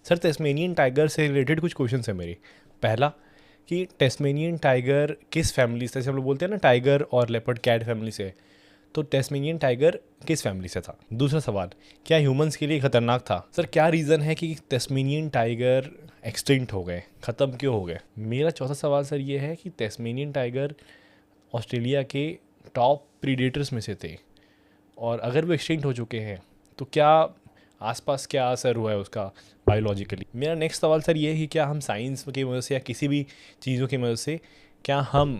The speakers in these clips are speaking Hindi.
सर टेस्मेनियन टाइगर से रिलेटेड कुछ क्वेश्चन है मेरे। पहला कि टेस्मेनियन टाइगर किस फैमिली से, जैसे हम लोग बोलते हैं ना टाइगर और लेपर्ड कैट फैमिली से, तो टेस्मेनियन टाइगर किस फैमिली से था। दूसरा सवाल, क्या ह्यूमंस के लिए खतरनाक था। सर क्या रीज़न है कि टेस्मेनियन टाइगर एक्सटिंक्ट हो गए, ख़त्म क्यों हो गए। मेरा चौथा सवाल सर ये है कि टेस्मेनियन टाइगर ऑस्ट्रेलिया के टॉप प्रीडेटर्स में से थे, और अगर वो एक्सटिंक्ट हो चुके हैं तो क्या आसपास क्या असर हुआ है उसका बायोलॉजिकली। मेरा नेक्स्ट सवाल सर ये है कि क्या हम साइंस की मदद से या किसी भी चीज़ों की मदद से क्या हम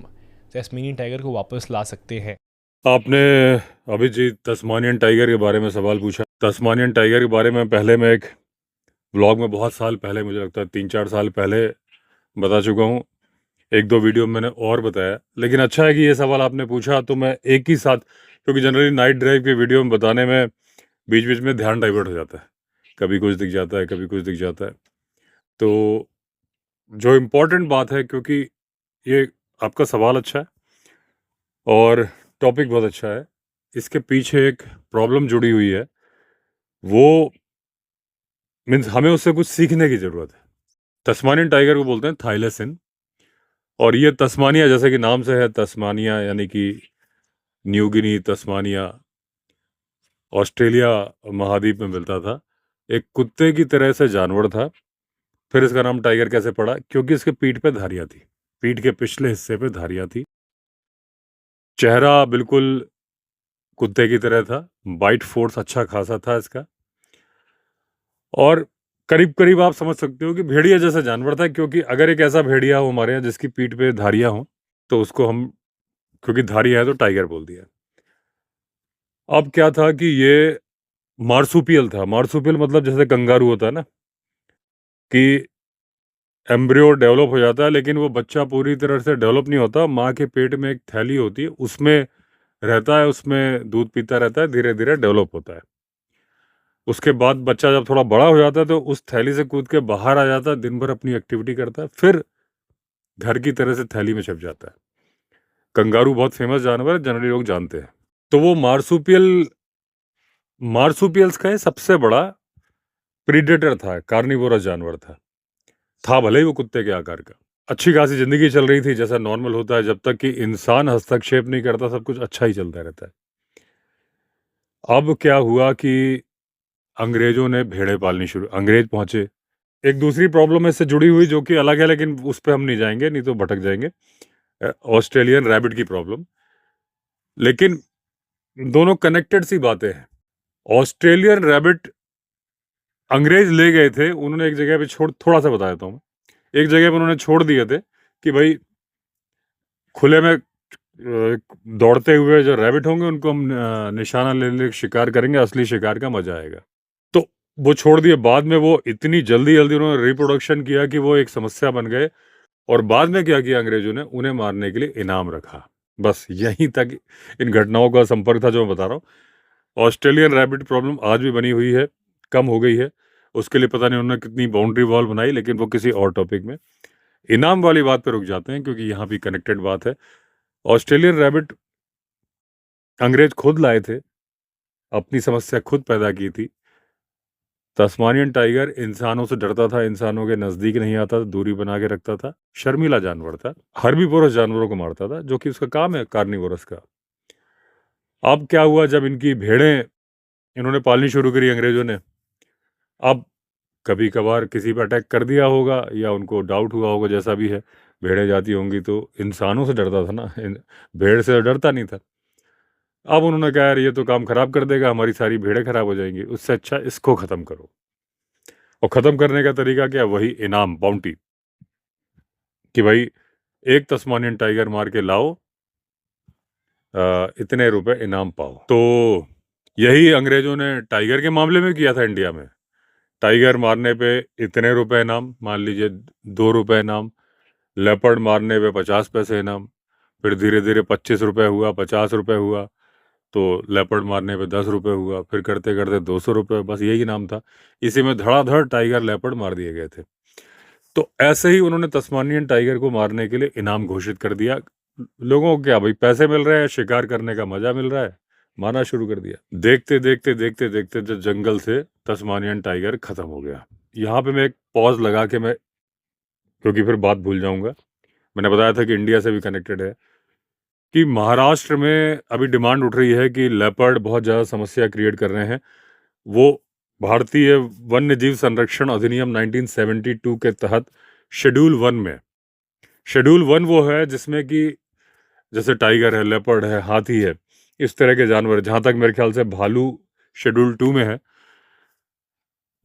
टेस्मेनियन टाइगर को वापस ला सकते हैं। आपने अभी जी तस्मानियन टाइगर के बारे में सवाल पूछा। तस्मानियन टाइगर के बारे में पहले मैं एक व्लॉग में बहुत साल पहले, मुझे लगता है 3-4 साल पहले बता चुका हूँ। एक दो वीडियो में मैंने और बताया, लेकिन अच्छा है कि ये सवाल आपने पूछा तो मैं एक ही साथ, क्योंकि जनरली नाइट ड्राइव के वीडियो में बताने में बीच बीच में ध्यान डाइवर्ट हो जाता है, कभी कुछ दिख जाता है, कभी कुछ दिख जाता है। तो जो इम्पोर्टेंट बात है, क्योंकि ये आपका सवाल अच्छा है और टॉपिक बहुत अच्छा है, इसके पीछे एक प्रॉब्लम जुड़ी हुई है। वो मीन्स हमें उससे कुछ सीखने की ज़रूरत है। तस्मानियन टाइगर को बोलते हैं थाइलेसिन, और ये तस्मानिया, जैसे कि नाम से है तस्मानिया, यानी कि न्यू गिनी, तस्मानिया, ऑस्ट्रेलिया महाद्वीप में मिलता था। एक कुत्ते की तरह से जानवर था। फिर इसका नाम टाइगर कैसे पड़ा? क्योंकि इसके पीठ पे धारियां थी, पीठ के पिछले हिस्से पे धारियां थी। चेहरा बिल्कुल कुत्ते की तरह था, बाइट फोर्स अच्छा खासा था इसका, और करीब करीब आप समझ सकते हो कि भेड़िया जैसा जानवर था। क्योंकि अगर एक ऐसा भेड़िया हो हमारे यहाँ जिसकी पीठ पे धारियां हो, तो उसको हम, क्योंकि धारियां है तो टाइगर बोल दिया। अब क्या था कि ये मार्सुपियल था। मार्सुपियल मतलब जैसे कंगारू होता है ना, कि एम्ब्रियो डेवलप हो जाता है, लेकिन वो बच्चा पूरी तरह से डेवलप नहीं होता। माँ के पेट में एक थैली होती है, उसमें रहता है, उसमें दूध पीता रहता है, धीरे धीरे डेवलप होता है। उसके बाद बच्चा जब थोड़ा बड़ा हो जाता है तो उस थैली से कूद के बाहर आ जाता है, दिन भर अपनी एक्टिविटी करता है, फिर घर की तरह से थैली में छिप जाता है। कंगारू बहुत फेमस जानवर है, जनरली लोग जानते हैं। तो वो मार्सुपियल्स का ये सबसे बड़ा प्रीडेटर था, कार्निवोरस जानवर था भले ही वो कुत्ते के आकार का। अच्छी खासी जिंदगी चल रही थी, जैसा नॉर्मल होता है, जब तक कि इंसान हस्तक्षेप नहीं करता सब कुछ अच्छा ही चलता रहता है। अब क्या हुआ कि अंग्रेजों ने भेड़ें पालनी शुरू, अंग्रेज पहुंचे। एक दूसरी प्रॉब्लम इससे जुड़ी हुई जो कि अलग है, लेकिन उस पर हम नहीं जाएंगे, नहीं तो भटक जाएंगे। ऑस्ट्रेलियन रैबिट की प्रॉब्लम। लेकिन दोनों कनेक्टेड सी बातें हैं। ऑस्ट्रेलियन रैबिट अंग्रेज ले गए थे, उन्होंने एक जगह पे छोड़, थोड़ा सा बता देता हूँ। एक जगह पे उन्होंने छोड़ दिए थे कि भाई खुले में दौड़ते हुए जो रैबिट होंगे उनको हम निशाना ले ले शिकार करेंगे, असली शिकार का मजा आएगा। तो वो छोड़ दिए। बाद में वो इतनी जल्दी जल्दी उन्होंने रिप्रोडक्शन किया कि वो एक समस्या बन गए, और बाद में क्या किया अंग्रेजों ने, उन्हें मारने के लिए इनाम रखा। बस यहीं तक इन घटनाओं का संपर्क था जो मैं बता रहा हूँ। ऑस्ट्रेलियन रैबिट प्रॉब्लम आज भी बनी हुई है, कम हो गई है। उसके लिए पता नहीं उन्होंने कितनी बाउंड्री वॉल बनाई, लेकिन वो किसी और टॉपिक में। इनाम वाली बात पर रुक जाते हैं, क्योंकि यहाँ भी कनेक्टेड बात है। ऑस्ट्रेलियन रैबिट अंग्रेज खुद लाए थे, अपनी समस्या खुद पैदा की थी। तस्मानियन टाइगर इंसानों से डरता था, इंसानों के नज़दीक नहीं आता था, दूरी बना के रखता था, शर्मीला जानवर था, हर्बीवोरस जानवरों को मारता था, जो कि उसका काम है कार्निवोरस का। अब क्या हुआ, जब इनकी भेड़ें इन्होंने पालनी शुरू करी अंग्रेजों ने, अब कभी कभार किसी पर अटैक कर दिया होगा या उनको डाउट हुआ होगा, जैसा भी है, भेड़ें जाती होंगी, तो इंसानों से डरता था ना, भेड़ से डरता नहीं था। अब उन्होंने कहा यार ये तो काम खराब कर देगा, हमारी सारी भेड़ें खराब हो जाएंगी, उससे अच्छा इसको ख़त्म करो। और ख़त्म करने का तरीका क्या? वही इनाम, बाउंटी, कि भाई एक तस्मानियन टाइगर मार के लाओ, इतने रुपए इनाम पाओ। तो यही अंग्रेजों ने टाइगर के मामले में किया था इंडिया में। टाइगर मारने पे इतने रुपए इनाम, मान लीजिए 2 रुपए इनाम। लेपर्ड मारने पे 50 पैसे इनाम। फिर धीरे धीरे 25 रुपए हुआ, 50 रुपए हुआ, तो लेपर्ड मारने पे 10 रुपए हुआ, फिर करते करते 200 रुपए, बस यही इनाम था। इसी में धड़ाधड़ टाइगर लेपर्ड मार दिए गए थे। तो ऐसे ही उन्होंने तस्मानियन टाइगर को मारने के लिए इनाम घोषित कर दिया। लोगों को क्या भाई, पैसे मिल रहे हैं, शिकार करने का मजा मिल रहा है, मारना शुरू कर दिया। देखते देखते देखते देखते जो जंगल से तस्मानियन टाइगर खत्म हो गया। यहाँ पे मैं एक पॉज लगा के मैं, क्योंकि फिर बात भूल जाऊंगा, मैंने बताया था कि इंडिया से भी कनेक्टेड है, कि महाराष्ट्र में अभी डिमांड उठ रही है कि लेपर्ड बहुत ज़्यादा समस्या क्रिएट कर रहे हैं। वो भारतीय वन्य जीव संरक्षण अधिनियम 1972 के तहत शेड्यूल 1 में, शेड्यूल 1 वो है जिसमें कि जैसे टाइगर है, लेपर्ड है, हाथी है, इस तरह के जानवर, जहाँ तक मेरे ख्याल से भालू शेड्यूल 2 में है,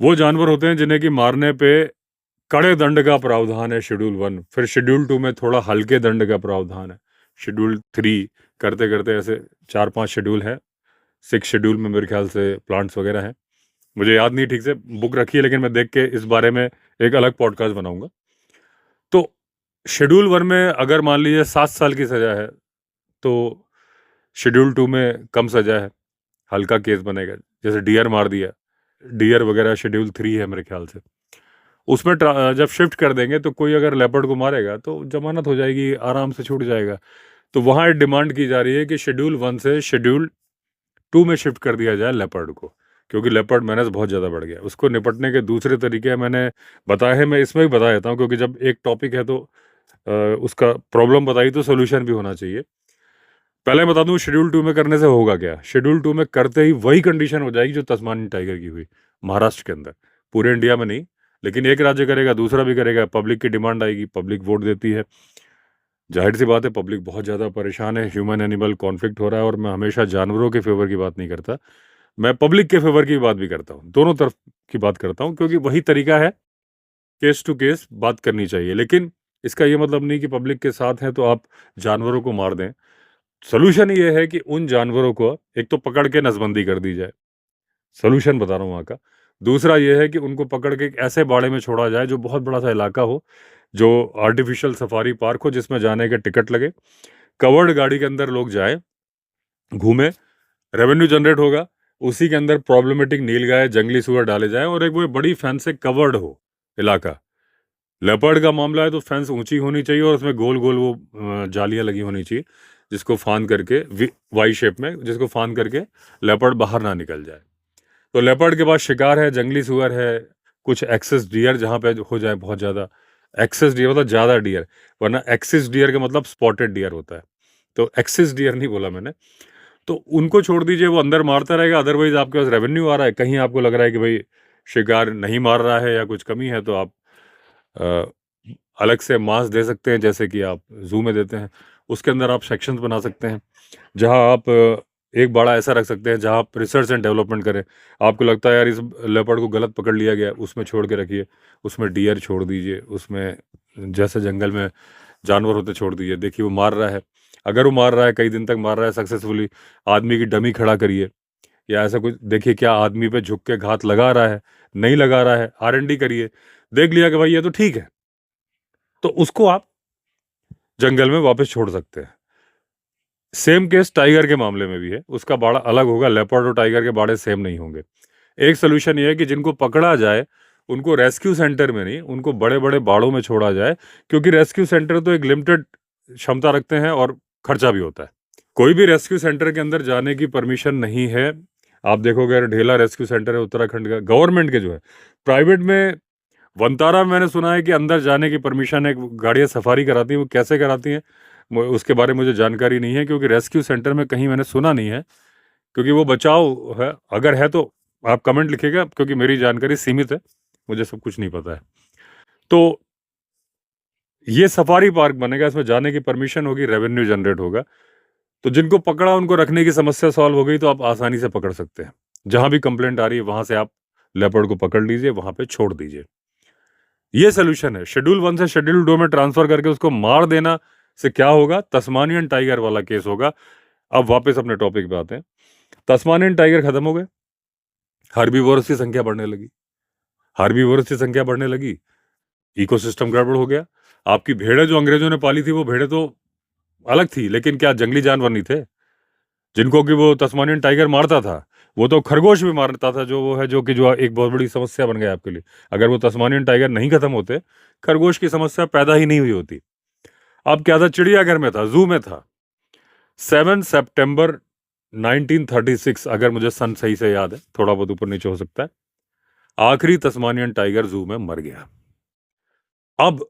वो जानवर होते हैं जिन्हें कि मारने पे कड़े दंड का प्रावधान है शेड्यूल 1। फिर शेड्यूल 2 में थोड़ा हल्के दंड का प्रावधान है। शेड्यूल 3 करते करते ऐसे 4-5 शेड्यूल है। 6 शेड्यूल में मेरे ख्याल से प्लांट्स वगैरह हैं, मुझे याद नहीं ठीक से, बुक रखी है, लेकिन मैं देख के इस बारे में एक अलग पॉडकास्ट बनाऊंगा। तो शेड्यूल 1 में अगर मान लीजिए 7 साल की सजा है, तो शेड्यूल 2 में कम सजा है, हल्का केस बनेगा। जैसे डियर मार दिया, डियर वगैरह शेड्यूल 3 है मेरे ख्याल से, उसमें जब शिफ्ट कर देंगे तो कोई अगर लेपर्ड को मारेगा तो जमानत हो जाएगी, आराम से छूट जाएगा। तो वहाँ एक डिमांड की जा रही है कि शेड्यूल 1 से शेड्यूल 2 में शिफ्ट कर दिया जाए लेपर्ड को, क्योंकि लेपर्ड मेनास बहुत ज़्यादा बढ़ गया। उसको निपटने के दूसरे तरीके मैंने बताए हैं, मैं इसमें भी बता देता हूँ, क्योंकि जब एक टॉपिक है तो उसका प्रॉब्लम बताई तो सोल्यूशन भी होना चाहिए। पहले बता दूं शेड्यूल 2 में करने से होगा क्या। शेड्यूल 2 में करते ही वही कंडीशन हो जाएगी जो तस्मानियन टाइगर की हुई महाराष्ट्र के अंदर, पूरे इंडिया में नहीं, लेकिन एक राज्य करेगा, दूसरा भी करेगा, पब्लिक की डिमांड आएगी, पब्लिक वोट देती है, जाहिर सी बात है पब्लिक बहुत ज़्यादा परेशान है, ह्यूमन एनिमल कॉन्फ्लिक्ट हो रहा है। और मैं हमेशा जानवरों के फेवर की बात नहीं करता, मैं पब्लिक के फेवर की बात भी करता हूँ, दोनों तरफ की बात करता हूँ, क्योंकि वही तरीका है, केस टू केस बात करनी चाहिए। लेकिन इसका ये मतलब नहीं कि पब्लिक के साथ हैं तो आप जानवरों को मार दें। सोल्यूशन ये है कि उन जानवरों को एक तो पकड़ के नसबंदी कर दी जाए, सोल्यूशन बता रहा हूँ वहाँ का। दूसरा ये है कि उनको पकड़ के एक ऐसे बाड़े में छोड़ा जाए जो बहुत बड़ा सा इलाका हो, जो आर्टिफिशियल सफारी पार्क हो, जिसमें जाने के टिकट लगे, कवर्ड गाड़ी के अंदर लोग जाए, घूमे, रेवेन्यू जनरेट होगा, उसी के अंदर प्रॉब्लमेटिक नीलगाय, जंगली सुअर डाले जाए, और एक वो बड़ी फेंस से कवर्ड हो इलाका। लेपर्ड का मामला है तो फेंस ऊंची होनी चाहिए और उसमें गोल गोल वो जालियां लगी होनी चाहिए, जिसको फांद करके वाई शेप में, जिसको फांद करके लेपर्ड बाहर ना निकल जाए। तो लेपर्ड के पास शिकार है, जंगली सुअर है, कुछ एक्सेस डियर जहाँ पे हो जाए बहुत ज़्यादा, एक्सेस डियर मतलब ज़्यादा डियर, वरना एक्सेस डियर का मतलब स्पॉटेड डियर होता है, तो एक्सेस डियर नहीं बोला मैंने। तो उनको छोड़ दीजिए, वो अंदर मारता रहेगा, अदरवाइज आपके पास रेवेन्यू आ रहा है। कहीं आपको लग रहा है कि भाई शिकार नहीं मार रहा है या कुछ कमी है, तो आप अलग से मांस दे सकते हैं, जैसे कि आप जू में देते हैं। उसके अंदर आप सेक्शंस बना सकते हैं, जहां आप एक बाड़ा ऐसा रख सकते हैं जहां आप रिसर्च एंड डेवलपमेंट करें। आपको लगता है यार इस लेपर्ड को गलत पकड़ लिया गया, उसमें छोड़ के रखिए, उसमें डियर छोड़ दीजिए, उसमें जैसे जंगल में जानवर होते छोड़ दीजिए, देखिए वो मार रहा है। अगर वो मार रहा है, कई दिन तक मार रहा है सक्सेसफुली, आदमी की डमी खड़ा करिए, या ऐसा कुछ देखिए क्या आदमी पे झुक के घात लगा रहा है, नहीं लगा रहा है, R&D करिए, देख लिया कि भाई ये तो ठीक है, तो उसको आप जंगल में वापस छोड़ सकते हैं। सेम केस टाइगर के मामले में भी है, उसका बाड़ा अलग होगा, लेपर्ड और टाइगर के बाड़े सेम नहीं होंगे। एक सोल्यूशन ये है कि जिनको पकड़ा जाए उनको रेस्क्यू सेंटर में नहीं, उनको बड़े बड़े बाड़ों में छोड़ा जाए, क्योंकि रेस्क्यू सेंटर तो एक लिमिटेड क्षमता रखते हैं और खर्चा भी होता है। कोई भी रेस्क्यू सेंटर के अंदर जाने की परमिशन नहीं है। आप देखोगे अगर ढेला रेस्क्यू सेंटर है उत्तराखंड का, गवर्नमेंट के जो है, प्राइवेट में वनतारा में मैंने सुना है कि अंदर जाने की परमिशन है, गाड़ियाँ सफारी कराती हैं, वो कैसे कराती हैं उसके बारे में मुझे जानकारी नहीं है, क्योंकि रेस्क्यू सेंटर में कहीं मैंने सुना नहीं है, क्योंकि वो बचाव है। अगर है तो आप कमेंट लिखिएगा, क्योंकि मेरी जानकारी सीमित है, मुझे सब कुछ नहीं पता है। तो ये सफारी पार्क बनेगा, इसमें जाने की परमिशन होगी, रेवेन्यू जनरेट होगा, तो जिनको पकड़ा उनको रखने की समस्या सॉल्व हो गई, तो आप आसानी से पकड़ सकते हैं। जहां भी कंप्लेंट आ रही है वहां से आप लेपर्ड को पकड़ लीजिए, वहां पे छोड़ दीजिए। ये सोल्यूशन है। शेड्यूल 1 से शेड्यूल 2 में ट्रांसफर करके उसको मार देना से क्या होगा, तस्मानियन टाइगर वाला केस होगा। अब वापस अपने टॉपिक पे आते हैं। तस्मानियन टाइगर खत्म हो गए, हर्बीवोरस की संख्या बढ़ने लगी, हर्बीवोरस की संख्या बढ़ने लगी, इकोसिस्टम गड़बड़ हो गया। आपकी भेड़ें जो अंग्रेजों ने पाली थी, वो भेड़ें तो अलग थी, लेकिन क्या जंगली जानवर नहीं थे जिनको कि वो तस्मानियन टाइगर मारता था? वो तो खरगोश भी मारता था, जो वो है, जो कि जो एक बहुत बड़ी समस्या बन गया आपके लिए। अगर वो तस्मानियन टाइगर नहीं खत्म होते, खरगोश की समस्या पैदा ही नहीं हुई होती। अब क्या था, चिड़ियाघर में था, जू में था। 7 सितंबर 1936, अगर मुझे सन सही से याद है, थोड़ा बहुत ऊपर नीचे हो सकता है, आखिरी तस्मानियन टाइगर जू में मर गया। अब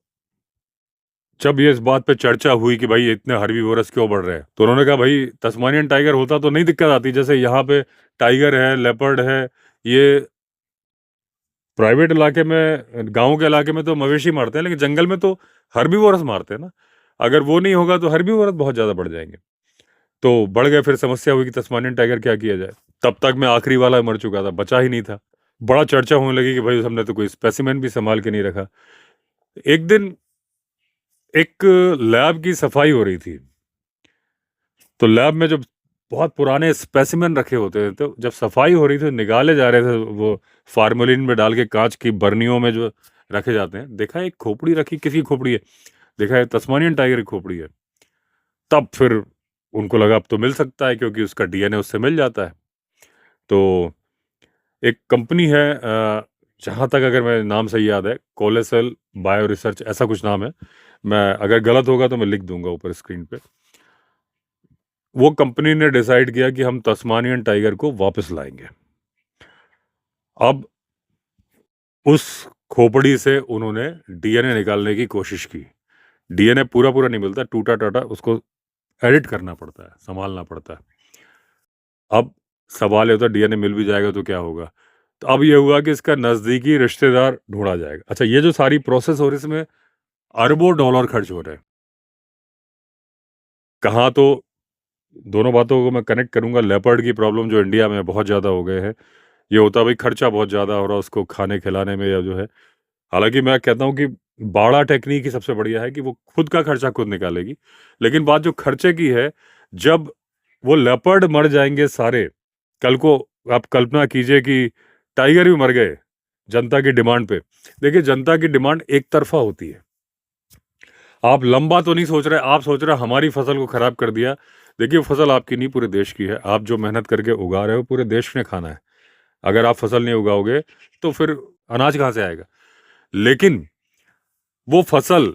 जब ये इस बात पे चर्चा हुई कि भाई इतने हर्बीवोरस क्यों बढ़ रहे हैं, तो उन्होंने कहा भाई तस्मानियन टाइगर होता तो नहीं दिक्कत आती, जैसे यहाँ पे टाइगर है, लेपर्ड है, ये प्राइवेट इलाके में, गांव के इलाके में तो मवेशी मारते हैं, लेकिन जंगल में तो हर्बीवोरस मारते हैं ना। अगर वो नहीं होगा तो हर्बीवोरस बहुत ज्यादा बढ़ जाएंगे। तो बढ़ गए, फिर समस्या हुई कि तस्मानियन टाइगर क्या किया जाए। तब तक मैं आखिरी वाला मर चुका था, बचा ही नहीं था। बड़ा चर्चा होने लगी कि भाई हमने तो कोई स्पेसिमेन भी संभाल के नहीं रखा। एक दिन एक लैब की सफाई हो रही थी, तो लैब में जो बहुत पुराने स्पेसिमेन रखे होते थे, तो जब सफाई हो रही थी निकाले जा रहे थे, वो फार्मोलिन में डाल के कांच की बर्नियों में जो रखे जाते हैं, देखा एक खोपड़ी रखी, किसी खोपड़ी है, देखा है तस्मानियन टाइगर की खोपड़ी है। तब फिर उनको लगा अब तो मिल सकता है, क्योंकि उसका डीएनए उससे मिल जाता है। तो एक कंपनी है, जहाँ तक अगर मैं नाम सही याद है, कोलेसेल बायो रिसर्च ऐसा कुछ नाम है, मैं अगर गलत होगा तो मैं लिख दूंगा ऊपर स्क्रीन पे। वो कंपनी ने डिसाइड किया कि हम तस्मानियन टाइगर को वापस लाएंगे। अब उस खोपड़ी से उन्होंने डीएनए निकालने की कोशिश की। डीएनए पूरा पूरा नहीं मिलता, टूटा टाटा, उसको एडिट करना पड़ता है, संभालना पड़ता है। अब सवाल ये होता है डीएनए मिल भी जाएगा तो क्या होगा। तो अब ये हुआ कि इसका नजदीकी रिश्तेदार ढूंढा जाएगा। अच्छा, ये जो सारी प्रोसेस हो रही है, इसमें अरबों डॉलर खर्च हो रहे हैं। कहाँ तो दोनों बातों को मैं कनेक्ट करूंगा। लेपर्ड की प्रॉब्लम जो इंडिया में बहुत ज़्यादा हो गए हैं, ये होता है भाई खर्चा बहुत ज़्यादा हो रहा है उसको खाने खिलाने में, या जो है। हालांकि मैं कहता हूँ कि बाड़ा टेक्निक ही सबसे बढ़िया है कि वो खुद का खर्चा खुद निकालेगी। लेकिन बात जो खर्चे की है, जब वो लेपर्ड मर जाएंगे सारे, कल को आप कल्पना कीजिए कि टाइगर भी मर गए जनता की डिमांड पे। देखिए, जनता की डिमांड एक तरफा होती है। आप लंबा तो नहीं सोच रहे, आप सोच रहे हमारी फसल को खराब कर दिया। देखिए, फसल आपकी नहीं, पूरे देश की है। आप जो मेहनत करके उगा रहे हो, पूरे देश ने खाना है। अगर आप फसल नहीं उगाओगे तो फिर अनाज कहाँ से आएगा। लेकिन वो फसल,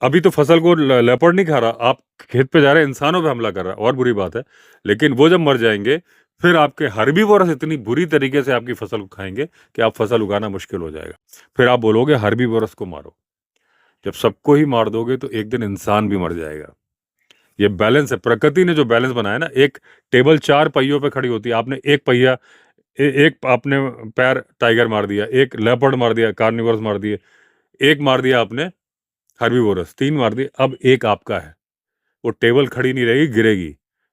अभी तो फसल को लेपर्ड नहीं खा रहा, आप खेत पे जा रहे इंसानों पे हमला कर रहा है, और बुरी बात है। लेकिन वो जब मर जाएंगे, फिर आपके हर्बीवोरस इतनी बुरी तरीके से आपकी फसल को खाएंगे कि आप फसल उगाना मुश्किल हो जाएगा। फिर आप बोलोगे हर्बीवोरस को मारो। जब सबको ही मार दोगे तो एक दिन इंसान भी मर जाएगा। ये बैलेंस है, प्रकृति ने जो बैलेंस बनाया ना। एक टेबल चार पहियों पे खड़ी होती है, आपने एक पहिया, एक आपने पैर टाइगर मार दिया, एक लेपर्ड मार दिया, कार्निवोरस मार दिए, एक मार दिया आपने हर्बीवोरस, तीन मार दिए। अब एक आपका है, वो टेबल खड़ी नहीं रहेगी, गिरेगी,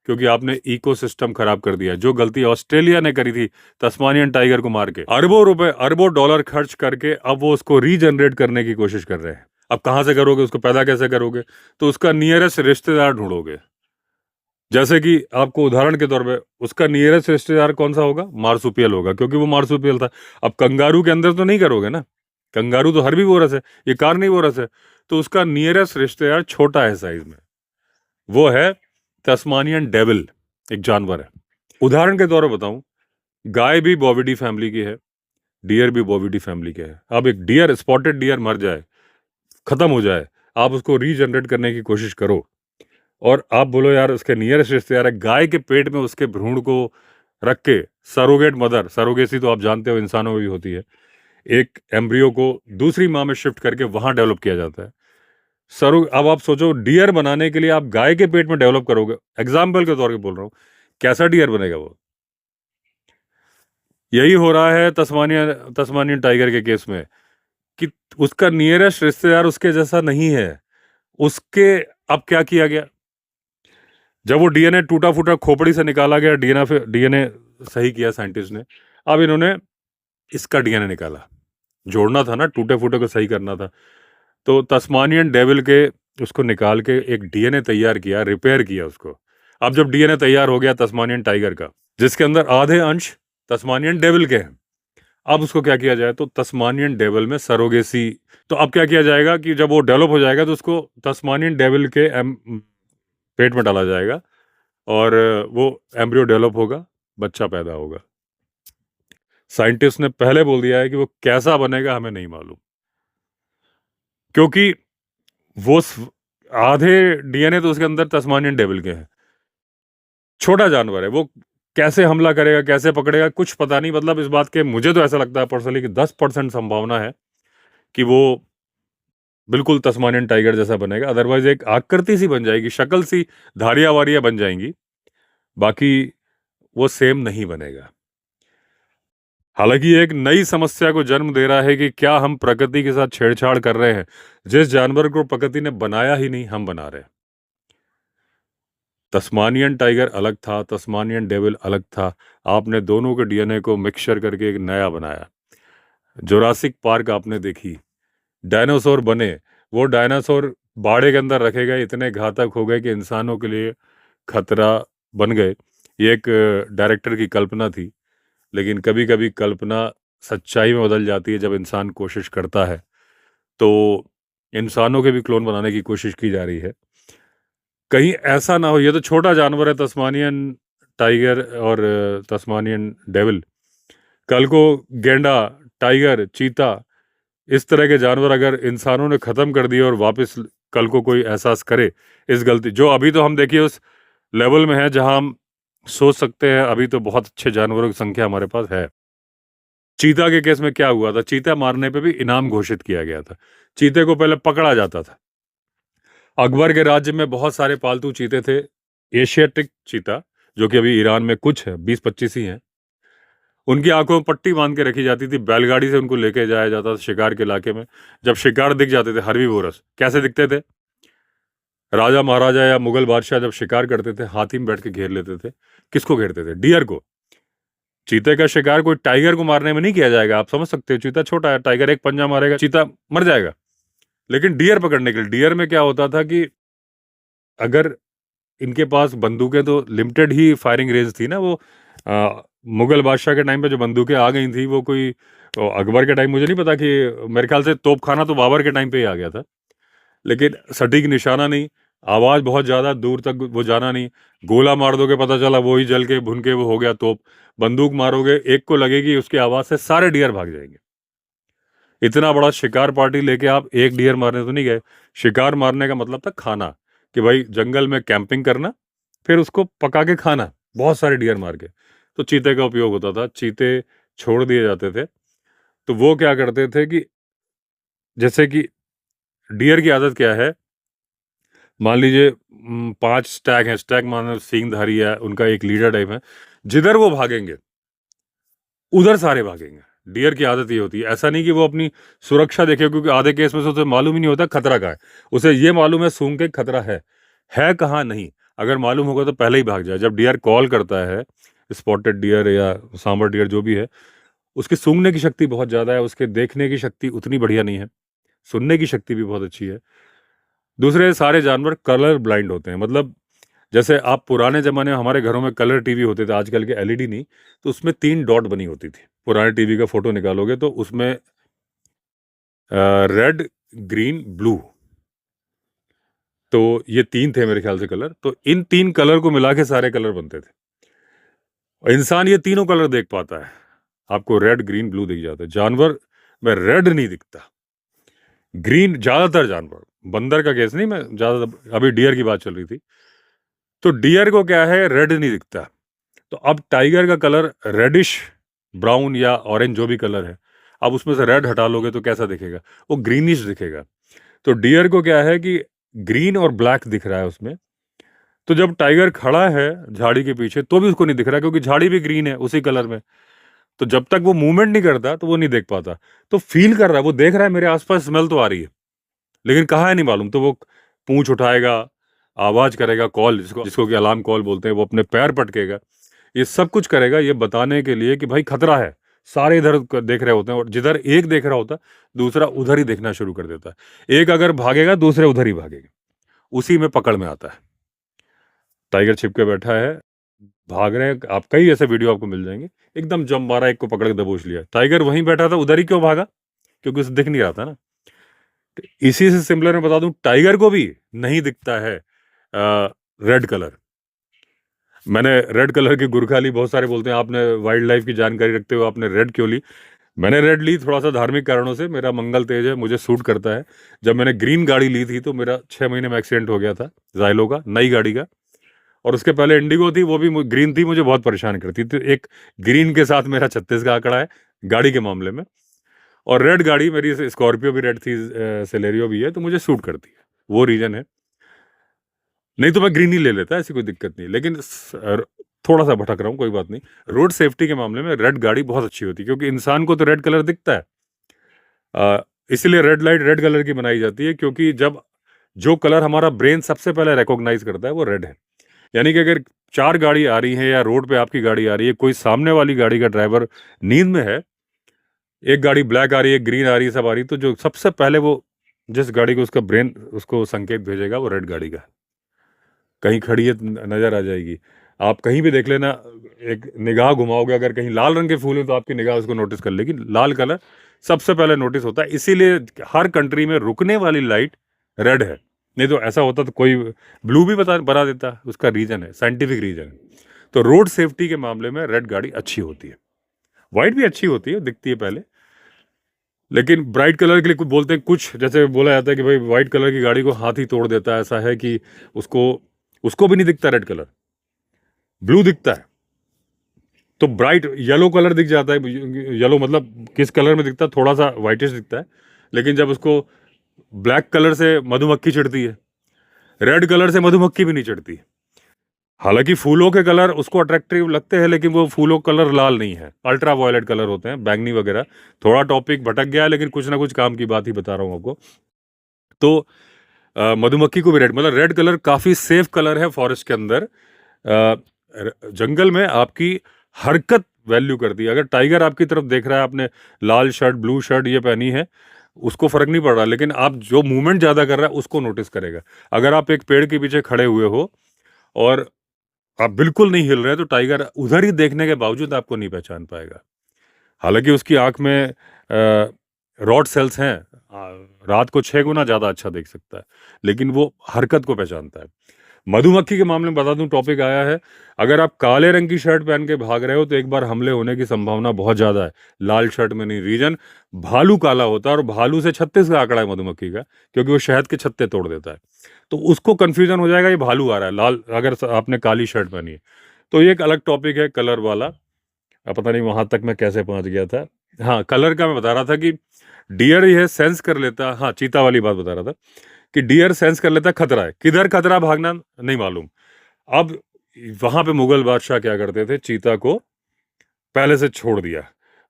क्योंकि आपने इकोसिस्टम खराब कर दिया। जो गलती ऑस्ट्रेलिया ने करी थी तस्मानियन टाइगर को मार के, अरबों रुपए अरबों डॉलर खर्च करके, अब वो उसको रीजनरेट करने की कोशिश कर रहे हैं। अब कहां से करोगे उसको, पैदा कैसे करोगे? तो उसका नियरेस्ट रिश्तेदार ढूंढोगे। जैसे कि आपको उदाहरण के तौर पे, उसका नियरेस्ट रिश्तेदार कौन सा होगा? मार्सुपियल होगा, क्योंकि वो मार्सुपियल था। अब कंगारू के अंदर तो नहीं करोगे ना, कंगारू तो हर्बीवोरस है, ये कार्निवोरस है। तो उसका नियरेस्ट रिश्तेदार छोटा है साइज में, वो है तस्मानियन डेविल, एक जानवर है। उदाहरण के तौर पर बताऊं, गाय भी बॉविडी फैमिली की है, डियर भी बॉविडी फैमिली के है। अब एक डियर, स्पॉटेड डियर मर जाए, खत्म हो जाए, आप उसको रीजनरेट करने की कोशिश करो, और आप बोलो यार उसके नियरेस्ट रिश्तेदार है, गाय के पेट में उसके भ्रूण को रख के, सरोगेट मदर, सरोगेसी तो आप जानते हो इंसानों में भी होती है, एक एम्ब्रियो को दूसरी माँ में शिफ्ट करके वहां डेवलप किया जाता है। सरो अब आप सोचो, डियर बनाने के लिए आप गाय के पेट में डेवलप करोगे, एग्जाम्पल के तौर पे बोल रहा हूँ, कैसा डियर बनेगा वो? यही हो रहा है तस्मानियन तस्मानियन टाइगर के केस में, कि उसका नियरेस्ट रिश्तेदार उसके जैसा नहीं है। उसके, अब क्या किया गया, जब वो डीएनए टूटा फूटा खोपड़ी से निकाला गया, डीएनए सही किया साइंटिस्ट ने। अब इन्होंने इसका डीएनए निकाला, जोड़ना था ना, टूटे फूटे को सही करना था। तो तस्मानियन डेविल के उसको निकाल के एक डीएनए तैयार किया, रिपेयर किया उसको। अब जब डीएनए तैयार हो गया तस्मानियन टाइगर का, जिसके अंदर आधे अंश तस्मानियन डेविल के हैं, अब उसको क्या किया जाए, तो तस्मानियन डेविल में सरोगेसी। तो अब क्या किया जाएगा कि जब वो डेवलप हो जाएगा तो उसको तस्मानियन डेविल के पेट में डाला जाएगा, और वो एम्ब्रियो डेवलप होगा, बच्चा पैदा होगा। साइंटिस्ट ने पहले बोल दिया है कि वो कैसा बनेगा हमें नहीं मालूम, क्योंकि वो आधे डीएनए तो उसके अंदर तस्मानियन डेविल के हैं। छोटा जानवर है वो, कैसे हमला करेगा, कैसे पकड़ेगा, कुछ पता नहीं। मतलब इस बात के मुझे तो ऐसा लगता है पर्सनली कि 10% संभावना है कि वो बिल्कुल तस्मानियन टाइगर जैसा बनेगा। अदरवाइज एक आकृति सी बन जाएगी, शक्ल सी, धारियां वारियां बन जाएंगी, बाकी वो सेम नहीं बनेगा। हालांकि ये एक नई समस्या को जन्म दे रहा है कि क्या हम प्रकृति के साथ छेड़छाड़ कर रहे हैं। जिस जानवर को प्रकृति ने बनाया ही नहीं, हम बना रहे हैं। तस्मानियन टाइगर अलग था, तस्मानियन डेविल अलग था। आपने दोनों के डीएनए को मिक्सचर करके एक नया बनाया। जुरासिक पार्क आपने देखी, डायनासोर बने, वो डायनासोर बाड़े के अंदर रखे गए, इतने घातक हो गए कि इंसानों के लिए खतरा बन गए। ये एक डायरेक्टर की कल्पना थी, लेकिन कभी कभी कल्पना सच्चाई में बदल जाती है जब इंसान कोशिश करता है। तो इंसानों के भी क्लोन बनाने की कोशिश की जा रही है। कहीं ऐसा ना हो, ये तो छोटा जानवर है तस्मानियन टाइगर और तस्मानियन डेविल, कल को गेंडा, टाइगर, चीता, इस तरह के जानवर अगर इंसानों ने खत्म कर दिए और वापस कल को कोई एहसास करे इस गलती, जो अभी तो हम देखिए उस लेवल में है जहां हम सोच सकते हैं अभी तो बहुत अच्छे जानवरों की संख्या हमारे पास है। चीता के केस में क्या हुआ था, चीता मारने पे भी इनाम घोषित किया गया था। चीते को पहले पकड़ा जाता था। अकबर के राज्य में बहुत सारे पालतू चीते थे। एशियाटिक चीता, जो कि अभी ईरान में कुछ है, 20-25 ही हैं। उनकी आंखों में पट्टी बांध के रखी जाती थी, बैलगाड़ी से उनको लेके जाया जाता था शिकार के इलाके में। जब शिकार दिख जाते थे, हर्बीवोरस कैसे दिखते थे, राजा महाराजा या मुगल बादशाह जब शिकार करते थे हाथी में बैठ के घेर लेते थे। किसको घेरते थे? डियर को। चीते का शिकार कोई टाइगर को मारने में नहीं किया जाएगा, आप समझ सकते हो। चीता छोटा है, टाइगर एक पंजा मारेगा, चीता मर जाएगा। लेकिन डियर पकड़ने के लिए, डियर में क्या होता था कि अगर इनके पास बंदूकें तो लिमिटेड ही फायरिंग रेंज थी ना, वो मुगल बादशाह के टाइम पे जो बंदूकें आ गई थी वो कोई अकबर के टाइम मुझे नहीं पता, कि मेरे ख्याल से तोपखाना तो बाबर के टाइम पे ही आ गया था, लेकिन सटीक निशाना नहीं, आवाज बहुत ज्यादा दूर तक वो जाना नहीं। गोला मार दोगे पता चला वो ही जल के भुन के वो हो गया तोप। बंदूक मारोगे एक को लगेगी, उसकी आवाज से सारे डियर भाग जाएंगे। इतना बड़ा शिकार पार्टी लेके आप एक डियर मारने तो नहीं गए। शिकार मारने का मतलब था खाना, कि भाई जंगल में कैंपिंग करना, फिर उसको पका के खाना, बहुत सारे डियर मार के। तो चीते का उपयोग होता था, चीते छोड़ दिए जाते थे। तो वो क्या करते थे कि जैसे कि डियर की आदत क्या है, मान लीजिए 5 स्टैग हैं, स्टैग मानो सींगधारी है, उनका एक लीडर टाइप है, जिधर वो भागेंगे उधर सारे भागेंगे। डियर की आदत ये होती है। ऐसा नहीं कि वो अपनी सुरक्षा देखे, क्योंकि आधे केस में से उसे मालूम ही नहीं होता खतरा कहाँ है। उसे ये मालूम है सूंघ के खतरा है कहाँ नहीं। अगर मालूम होगा तो पहले ही भाग जाए। जब डियर कॉल करता है, स्पॉटेड डियर या सांबर डियर जो भी है, उसकी सूंघने की शक्ति बहुत ज़्यादा है, उसके देखने की शक्ति उतनी बढ़िया नहीं है, सुनने की शक्ति भी बहुत अच्छी है। दूसरे सारे जानवर कलर ब्लाइंड होते हैं। मतलब जैसे आप पुराने ज़माने में हमारे घरों में कलर टीवी होते थे, आजकल के एलईडी नहीं, तो उसमें 3 डॉट बनी होती थी। पुराने टीवी का फोटो निकालोगे तो उसमें रेड, ग्रीन, ब्लू, तो ये 3 थे मेरे ख्याल से कलर। तो इन 3 कलर को मिला के सारे कलर बनते थे। और इंसान ये तीनों कलर देख पाता है, आपको रेड, ग्रीन, ब्लू दिख जाता है। जानवर में रेड नहीं दिखता, ग्रीन ज्यादातर जानवर। बंदर का केस नहीं, मैं ज्यादा, अभी डियर की बात चल रही थी, तो डियर को क्या है, रेड नहीं दिखता। तो अब टाइगर का कलर रेडिश ब्राउन या ऑरेंज जो भी कलर है, अब उसमें से रेड हटा लोगे तो कैसा दिखेगा, वो ग्रीनिश दिखेगा। तो डियर को क्या है कि ग्रीन और ब्लैक दिख रहा है उसमें। तो जब टाइगर खड़ा है झाड़ी के पीछे तो भी उसको नहीं दिख रहा, क्योंकि झाड़ी भी ग्रीन है उसी कलर में। तो जब तक वो मूवमेंट नहीं करता तो वो नहीं देख पाता। तो फील कर रहा है, वो देख रहा है मेरे आसपास स्मेल तो आ रही है, लेकिन कहाँ है नहीं मालूम। तो वो पूंछ उठाएगा, आवाज करेगा, कॉल, जिसको जिसको कि अलार्म कॉल बोलते हैं, वो अपने पैर पटकेगा, ये सब कुछ करेगा ये बताने के लिए कि भाई खतरा है। सारे इधर देख रहे होते हैं, और जिधर एक देख रहा होता दूसरा उधर ही देखना शुरू कर देता है। एक अगर भागेगा दूसरे उधर ही भागेगा, उसी में पकड़ में आता है। टाइगर छिप के बैठा है, भाग रहे हैं, आप कई ऐसे वीडियो आपको मिल जाएंगे, एकदम जंप मारा, एक को पकड़ के दबोच लिया। टाइगर वहीं बैठा था, उधर ही क्यों भागा? क्योंकि उसे दिख नहीं रहा था ना। तो इसी से सिमिलर मैं बता दूं, टाइगर को भी नहीं दिखता है रेड कलर। मैंने रेड कलर की गुरखा ली, बहुत सारे बोलते हैं आपने वाइल्ड लाइफ की जानकारी रखते हुए आपने रेड क्यों ली। मैंने रेड ली थोड़ा सा धार्मिक कारणों से, मेरा मंगल तेज है, मुझे सूट करता है। जब मैंने ग्रीन गाड़ी ली थी तो मेरा 6 महीने में एक्सीडेंट हो गया था, जाइलो का, नई गाड़ी का, और उसके पहले इंडिगो थी, वो भी ग्रीन थी, मुझे बहुत परेशान करती थी। एक ग्रीन के साथ मेरा 36 का आंकड़ा है गाड़ी के मामले में। और रेड गाड़ी मेरी, स्कॉर्पियो भी रेड थी, सेलेरियो भी है, तो मुझे सूट करती है, वो रीजन है। नहीं तो मैं ग्रीन ही ले लेता, ऐसी कोई दिक्कत नहीं। लेकिन थोड़ा सा भटक रहा हूँ, कोई बात नहीं। रोड सेफ्टी के मामले में रेड गाड़ी बहुत अच्छी होती है, क्योंकि इंसान को तो रेड कलर दिखता है। इसीलिए रेड लाइट रेड कलर की बनाई जाती है, क्योंकि जब जो कलर हमारा ब्रेन सबसे पहले रिकॉग्नाइज करता है वो रेड है। यानी कि अगर 4 गाड़ी आ रही है या रोड पे आपकी गाड़ी आ रही है, कोई सामने वाली गाड़ी का ड्राइवर नींद में है, एक गाड़ी ब्लैक आ रही है, ग्रीन आ रही है, सब आ रही है, तो जो सबसे पहले वो जिस गाड़ी को उसका ब्रेन उसको संकेत भेजेगा वो रेड गाड़ी का है। कहीं खड़ी है नजर आ जाएगी, आप कहीं भी देख लेना, एक निगाह घुमाओगे, अगर कहीं लाल रंग के फूल हैं तो आपकी निगाह उसको नोटिस कर लेगी। लाल कलर सबसे पहले नोटिस होता है, इसीलिए हर कंट्री में रुकने वाली लाइट रेड है। नहीं तो ऐसा होता तो कोई ब्लू भी बना देता, उसका रीजन है, साइंटिफिक रीजन है। तो रोड सेफ्टी के मामले में रेड गाड़ी अच्छी होती है। व्हाइट भी अच्छी होती है, दिखती है पहले, लेकिन ब्राइट कलर के लिए कुछ बोलते हैं, कुछ जैसे बोला जाता है कि भाई व्हाइट कलर की गाड़ी को हाथी तोड़ देता है, ऐसा है कि उसको उसको भी नहीं दिखता रेड कलर, ब्लू दिखता है। तो ब्राइट येलो कलर दिख जाता है, येलो मतलब किस कलर में दिखता है, थोड़ा सा व्हाइटिश दिखता है। लेकिन जब उसको ब्लैक कलर से मधुमक्खी चिढ़ती है, रेड कलर से मधुमक्खी भी नहीं चिढ़ती। हालांकि फूलों के कलर उसको अट्रैक्टिव लगते हैं, लेकिन वो फूलों कलर लाल नहीं है, अल्ट्रा वायलेट कलर होते हैं, बैंगनी वगैरह। थोड़ा टॉपिक भटक गया है, लेकिन कुछ ना कुछ काम की बात ही बता रहा हूँ आपको। तो मधुमक्खी को भी रेड, मतलब रेड कलर काफी सेफ कलर है फॉरेस्ट के अंदर। जंगल में आपकी हरकत वैल्यू करती है। अगर टाइगर आपकी तरफ देख रहा है, आपने लाल शर्ट ब्लू शर्ट ये पहनी है, उसको फर्क नहीं पड़ रहा, लेकिन आप जो मूवमेंट ज्यादा कर रहा है उसको नोटिस करेगा। अगर आप एक पेड़ के पीछे खड़े हुए हो और आप बिल्कुल नहीं हिल रहे, तो टाइगर उधर ही देखने के बावजूद आपको नहीं पहचान पाएगा। हालांकि उसकी आंख में रॉड सेल्स हैं, रात को 6 गुना ज्यादा अच्छा देख सकता है, लेकिन वो हरकत को पहचानता है। मधुमक्खी के मामले में बता दूं, टॉपिक आया है, अगर आप काले रंग की शर्ट पहन के भाग रहे हो तो एक बार हमले होने की संभावना बहुत ज्यादा है। लाल शर्ट में नहीं, रीजन भालू काला होता है, और भालू से 36 का आंकड़ा है मधुमक्खी का, क्योंकि वो शहद के छत्ते तोड़ देता है। तो उसको कंफ्यूजन हो जाएगा, ये भालू आ रहा है लाल, अगर आपने काली शर्ट पहनी है। तो ये एक अलग टॉपिक है कलर वाला। अब पता नहीं वहां तक मैं कैसे पहुंच गया था। हाँ, कलर का मैं बता रहा था कि डियर यह सेंस कर लेता, हाँ चीता वाली बात बता रहा था कि डियर सेंस कर लेता खतरा है, किधर खतरा भागना नहीं मालूम। अब वहां पे मुगल बादशाह क्या करते थे, चीता को पहले से छोड़ दिया,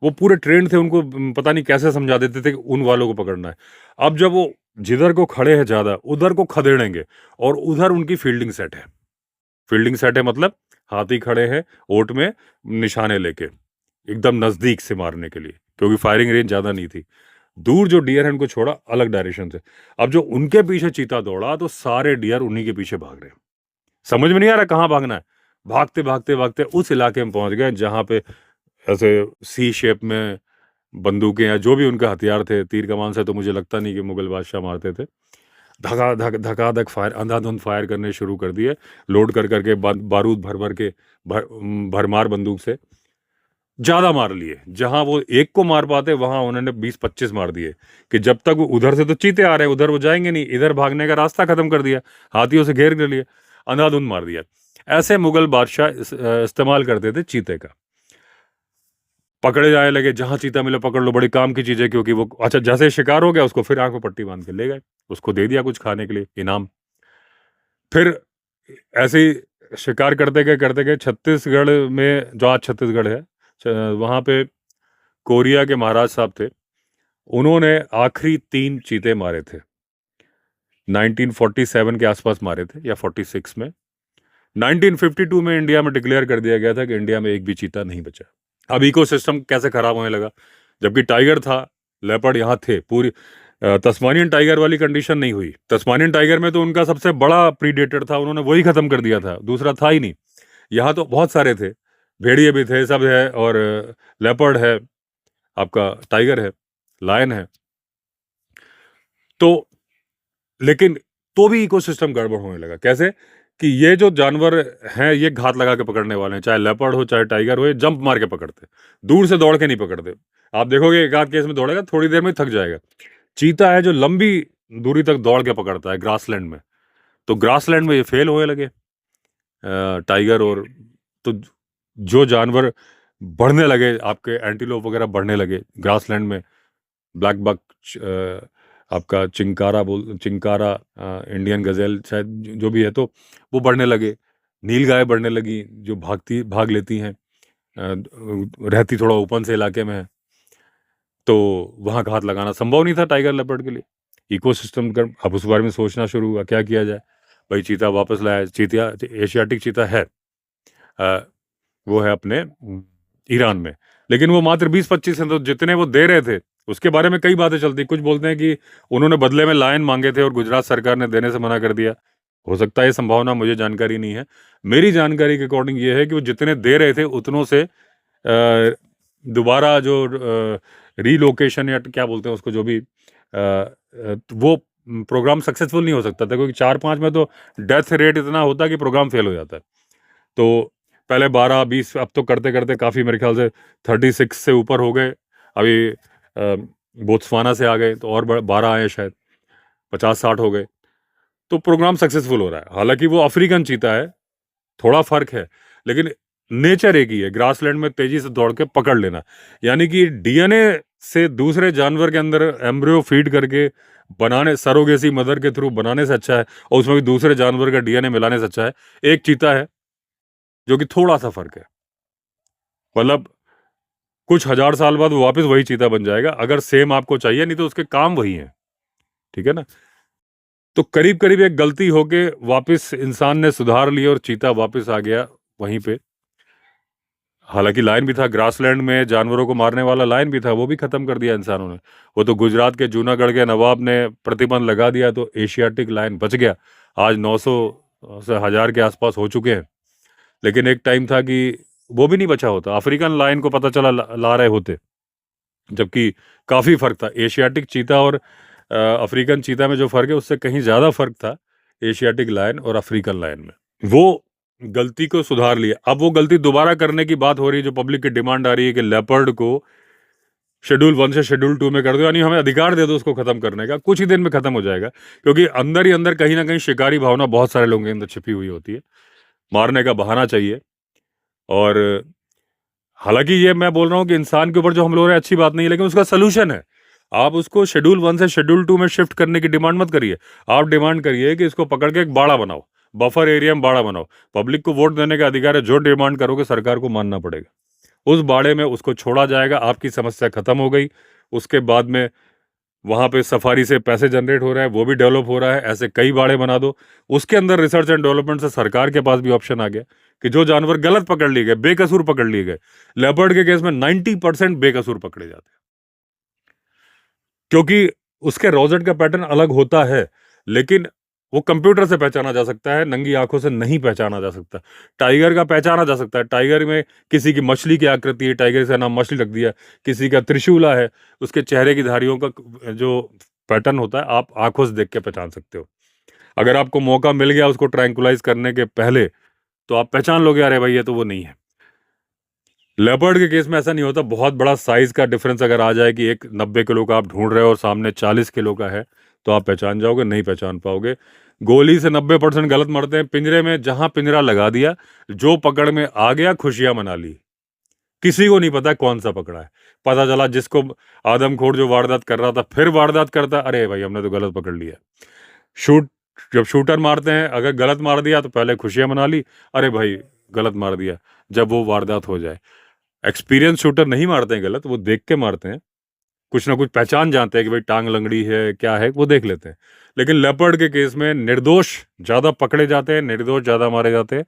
वो पूरे ट्रेंड थे, उनको पता नहीं कैसे समझा देते थे कि उन वालों को पकड़ना है। अब जब वो जिधर को खड़े हैं ज्यादा, उधर को खदेड़ेंगे, और उधर उनकी फील्डिंग सेट है। फील्डिंग सेट है मतलब हाथी खड़े हैं ओट में निशाने लेके, एकदम नजदीक से मारने के लिए, क्योंकि फायरिंग रेंज ज्यादा नहीं थी। दूर जो डियर है उनको छोड़ा अलग डायरेक्शन से। अब जो उनके पीछे चीता दौड़ा, तो सारे डियर उन्हीं के पीछे भाग रहे हैं। समझ में नहीं आ रहा कहाँ भागना है। भागते भागते भागते उस इलाके में पहुंच गए जहां पे ऐसे सी शेप में बंदूकें या जो भी उनका हथियार थे, तीर कमान से तो मुझे लगता नहीं कि मुगल बादशाह मारते थे। धका धक फायर, अंधाधुंध फायर करने शुरू कर दिए, लोड कर करके बारूद भर भर के, भरमार बंदूक से ज्यादा मार लिए। जहां वो एक को मार पाते वहां उन्होंने 20-25 मार दिए, कि जब तक वो उधर से तो चीते आ रहे हैं, उधर वो जाएंगे नहीं, इधर भागने का रास्ता खत्म कर दिया, हाथियों से घेर कर लिया, अंधाधुंध मार दिया। ऐसे मुगल बादशाह इस्तेमाल करते थे चीते का। पकड़े जाए लगे, जहां चीता मिले पकड़ लो, बड़ी काम की चीज है, क्योंकि वो अच्छा जैसे शिकार हो गया उसको फिर आंख में पट्टी बांध के ले गए, उसको दे दिया कुछ खाने के लिए इनाम। फिर ऐसे ही शिकार करते गए छत्तीसगढ़ में, जो आज छत्तीसगढ़ है, वहां पे कोरिया के महाराज साहब थे, उन्होंने आखिरी 3 चीते मारे थे 1947 के आसपास मारे थे, या 46 में। 1952 में इंडिया में डिक्लेयर कर दिया गया था कि इंडिया में एक भी चीता नहीं बचा। अब इकोसिस्टम कैसे खराब होने लगा, जबकि टाइगर था, लेपर्ड यहाँ थे, पूरी तस्मानियन टाइगर वाली कंडीशन नहीं हुई। तस्मानियन टाइगर में तो उनका सबसे बड़ा प्रीडेटर था, उन्होंने वही खत्म कर दिया था, दूसरा था ही नहीं। यहाँ तो बहुत सारे थे, भेड़िए भी थे, सब है, और लेपर्ड है, आपका टाइगर है, लायन है। तो लेकिन तो भी इकोसिस्टम गड़बड़ होने लगा। कैसे कि ये जो जानवर हैं ये घात लगा के पकड़ने वाले हैं, चाहे लेपर्ड हो चाहे टाइगर हो, ये जंप मार के पकड़ते, दूर से दौड़ के नहीं पकड़ते। आप देखोगे एक आध केस में दौड़ेगा, थोड़ी देर में थक जाएगा। चीता है जो लंबी दूरी तक दौड़ के पकड़ता है ग्रासलैंड में, तो ग्रासलैंड में ये फेल होने लगे। टाइगर और तो जो जानवर बढ़ने लगे, आपके एंटीलोप वगैरह बढ़ने लगे ग्रासलैंड में, ब्लैक बक, आपका चिंकारा, इंडियन गजेल शायद जो भी है, तो वो बढ़ने लगे। नील गाय बढ़ने लगी जो भाग लेती हैं, रहती थोड़ा ओपन से इलाके में है, तो वहाँ घात लगाना संभव नहीं था टाइगर लेपर्ड के लिए। इकोसिस्टम का अब उस बारे में सोचना शुरू हुआ, क्या किया जाए। भाई चीता वापस लाया। चीता, एशियाटिक चीता है, वो है अपने ईरान में, लेकिन वो मात्र 20-25 हैं, तो जितने वो दे रहे थे उसके बारे में कई बातें चलती। कुछ बोलते हैं कि उन्होंने बदले में लायन मांगे थे और गुजरात सरकार ने देने से मना कर दिया। हो सकता है ये संभावना, मुझे जानकारी नहीं है। मेरी जानकारी के अकॉर्डिंग ये है कि वो जितने दे रहे थे उतनों से दोबारा जो रीलोकेशन या क्या बोलते हैं उसको, जो भी वो प्रोग्राम सक्सेसफुल नहीं हो सकता था, क्योंकि 4-5 में तो डेथ रेट इतना होता है कि प्रोग्राम फेल हो जाता है। तो पहले 12-20, अब तो करते करते काफ़ी, मेरे ख्याल से 36 से ऊपर हो गए। अभी बोत्सवाना से आ गए तो और 12 आए, शायद 50-60 हो गए। तो प्रोग्राम सक्सेसफुल हो रहा है। हालांकि वो अफ्रीकन चीता है, थोड़ा फर्क है, लेकिन नेचर एक ही है, ग्रासलैंड में तेजी से दौड़ के पकड़ लेना। यानी कि डीएनए से दूसरे जानवर के अंदर एम्ब्रियो फीड करके बनाने, सरोगेसी मदर के थ्रू बनाने से अच्छा है, और उसमें भी दूसरे जानवर का डीएनए मिलाने से अच्छा है एक चीता है जो कि थोड़ा सा फर्क है। मतलब कुछ हजार साल बाद वो वापस वही चीता बन जाएगा, अगर सेम आपको चाहिए, नहीं तो उसके काम वही है। ठीक है ना। तो करीब करीब एक गलती होके वापस इंसान ने सुधार लिया और चीता वापस आ गया वहीं पे। हालांकि लायन भी था ग्रासलैंड में, जानवरों को मारने वाला लायन भी था, वो भी खत्म कर दिया इंसानों ने। वो तो गुजरात के जूनागढ़ के नवाब ने प्रतिबंध लगा दिया, तो एशियाटिक लायन बच गया। आज 900 से 1000 के आसपास हो चुके हैं। लेकिन एक टाइम था कि वो भी नहीं बचा होता, अफ्रीकन लायन को पता चला ला रहे होते, जबकि काफी फर्क था एशियाटिक चीता और अफ्रीकन चीता में। जो फर्क है उससे कहीं ज्यादा फर्क था एशियाटिक लायन और अफ्रीकन लायन में। वो गलती को सुधार लिया, अब वो गलती दोबारा करने की बात हो रही है, जो पब्लिक की डिमांड आ रही है कि लेपर्ड को शेड्यूल 1 से शेड्यूल 2 में कर दो, यानी हमें अधिकार दे दो उसको खत्म करने का। कुछ ही दिन में खत्म हो जाएगा, क्योंकि अंदर ही अंदर कहीं ना कहीं शिकारी भावना बहुत सारे लोगों के अंदर छिपी हुई होती है, मारने का बहाना चाहिए। और हालांकि ये मैं बोल रहा हूँ कि इंसान के ऊपर जो हमले हो रहे हैं अच्छी बात नहीं है, लेकिन उसका सोल्यूशन है। आप उसको शेड्यूल 1 से शेड्यूल 2 में शिफ्ट करने की डिमांड मत करिए। आप डिमांड करिए कि इसको पकड़ के एक बाड़ा बनाओ, बफर एरिया में बाड़ा बनाओ। पब्लिक को वोट देने का अधिकार है, जो डिमांड करोगे सरकार को मानना पड़ेगा। उस बाड़े में उसको छोड़ा जाएगा, आपकी समस्या खत्म हो गई। उसके बाद में वहां पे सफारी से पैसे जनरेट हो रहा है, वो भी डेवलप हो रहा है, ऐसे कई बाड़े बना दो। उसके अंदर रिसर्च एंड डेवलपमेंट से सरकार के पास भी ऑप्शन आ गया कि जो जानवर गलत पकड़ लिए गए, बेकसूर पकड़ लिए गए, लेपर्ड के केस में 90% बेकसूर पकड़े जाते हैं, क्योंकि उसके रोजेट का पैटर्न अलग होता है, लेकिन वो कंप्यूटर से पहचाना जा सकता है, नंगी आंखों से नहीं पहचाना जा सकता। टाइगर का पहचाना जा सकता है, टाइगर में किसी की मछली की आकृति है, टाइगर से नाम मछली रख दिया, किसी का त्रिशूला है, उसके चेहरे की धारियों का जो पैटर्न होता है आप आंखों से देख के पहचान सकते हो। अगर आपको मौका मिल गया उसको ट्रैंकुलाइज करने के पहले, तो आप पहचान लोगे, अरे भाई ये तो वो नहीं है। लेपर्ड के केस में ऐसा नहीं होता। बहुत बड़ा साइज का डिफरेंस अगर आ जाए कि एक 90 किलो का आप ढूंढ रहे हो और सामने 40 किलो का है, तो आप पहचान जाओगे, नहीं पहचान पाओगे। गोली से 90% गलत मरते हैं। पिंजरे में जहां पिंजरा लगा दिया, जो पकड़ में आ गया खुशियां मना ली, किसी को नहीं पता कौन सा पकड़ा है। पता चला जिसको आदमखोर जो वारदात कर रहा था फिर वारदात करता, अरे भाई हमने तो गलत पकड़ लिया। शूट जब शूटर मारते हैं, अगर गलत मार दिया तो पहले खुशियां मना ली, अरे भाई गलत मार दिया, जब वो वारदात हो जाए। एक्सपीरियंस शूटर नहीं मारते हैं गलत, वो देख के मारते हैं, कुछ ना कुछ पहचान जानते हैं कि भाई टांग लंगड़ी है क्या है, वो देख लेते हैं। लेकिन लेपर्ड के केस में निर्दोष ज्यादा पकड़े जाते हैं, निर्दोष ज्यादा मारे जाते हैं,